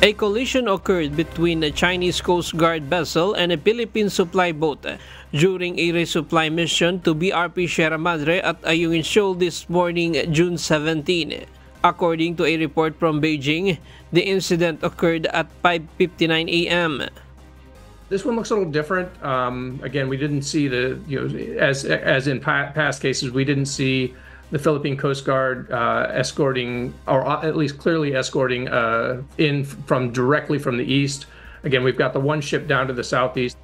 A collision occurred between a Chinese Coast Guard vessel and a Philippine supply boat during a resupply mission to BRP Sierra Madre at Ayungin Shoal this morning, June 17. According to a report from Beijing, the incident occurred at 5:59 a.m. This one looks a little different. Again, we didn't see as in past cases, we didn't see the Philippine Coast Guard escorting, or at least clearly escorting directly from the east. Again, we've got the one ship down to the southeast.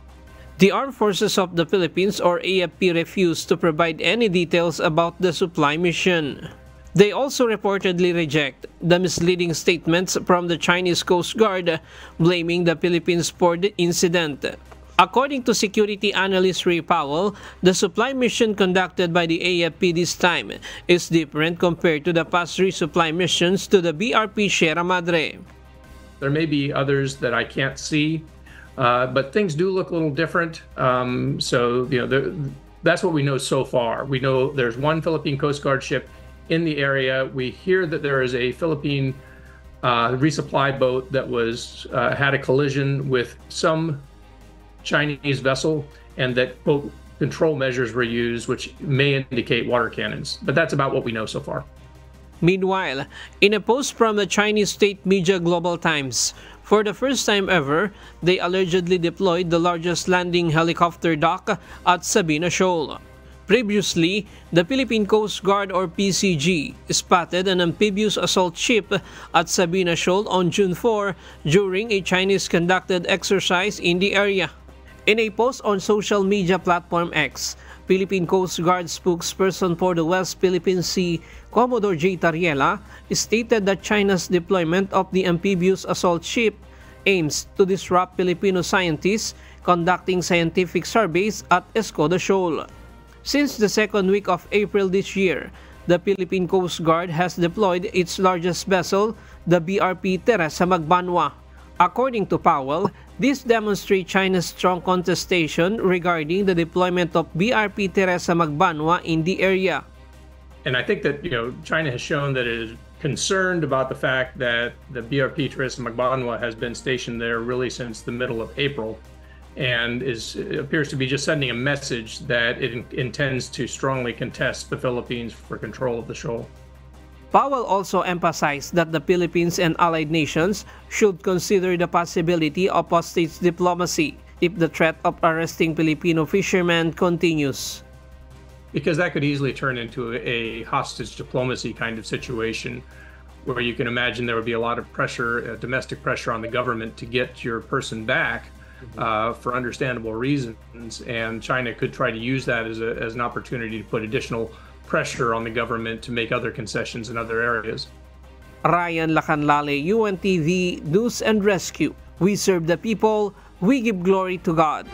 The Armed Forces of the Philippines, or AFP, refused to provide any details about the supply mission. They also reportedly reject the misleading statements from the Chinese Coast Guard, blaming the Philippines for the incident. According to security analyst Ray Powell, the supply mission conducted by the AFP this time is different compared to the past resupply missions to the BRP Sierra Madre. There may be others that I can't see, but things do look a little different. That's what we know so far. We know there's one Philippine Coast Guard ship in the area. We hear that there is a Philippine resupply boat that had a collision with some Chinese vessel, and that quote control measures were used, which may indicate water cannons. But that's about what we know so far. Meanwhile, in a post from the Chinese state media Global Times, for the first time ever, they allegedly deployed the largest landing helicopter dock at Sabina Shoal. Previously, the Philippine Coast Guard, or PCG, spotted an amphibious assault ship at Sabina Shoal on June 4 during a Chinese-conducted exercise in the area. In a post on social media platform X, Philippine Coast Guard spokesperson for the West Philippine Sea, Commodore J. Tariela, stated that China's deployment of the amphibious assault ship aims to disrupt Filipino scientists conducting scientific surveys at Escoda Shoal. Since the second week of April this year, the Philippine Coast Guard has deployed its largest vessel, the BRP Teresa Magbanwa. According to Powell, this demonstrates China's strong contestation regarding the deployment of BRP Teresa Magbanwa in the area. And I think that China has shown that it is concerned about the fact that the BRP Teresa Magbanwa has been stationed there really since the middle of April, and appears to be just sending a message that it intends to strongly contest the Philippines for control of the shoal. Powell also emphasized that the Philippines and allied nations should consider the possibility of hostage diplomacy if the threat of arresting Filipino fishermen continues. Because that could easily turn into a hostage diplomacy kind of situation, where you can imagine there would be a lot of pressure, domestic pressure on the government to get your person back for understandable reasons, and China could try to use that as an opportunity to put additional pressure on the government to make other concessions in other areas. Ryan Lacanlale, UNTV News and Rescue. We serve the people, we give glory to God.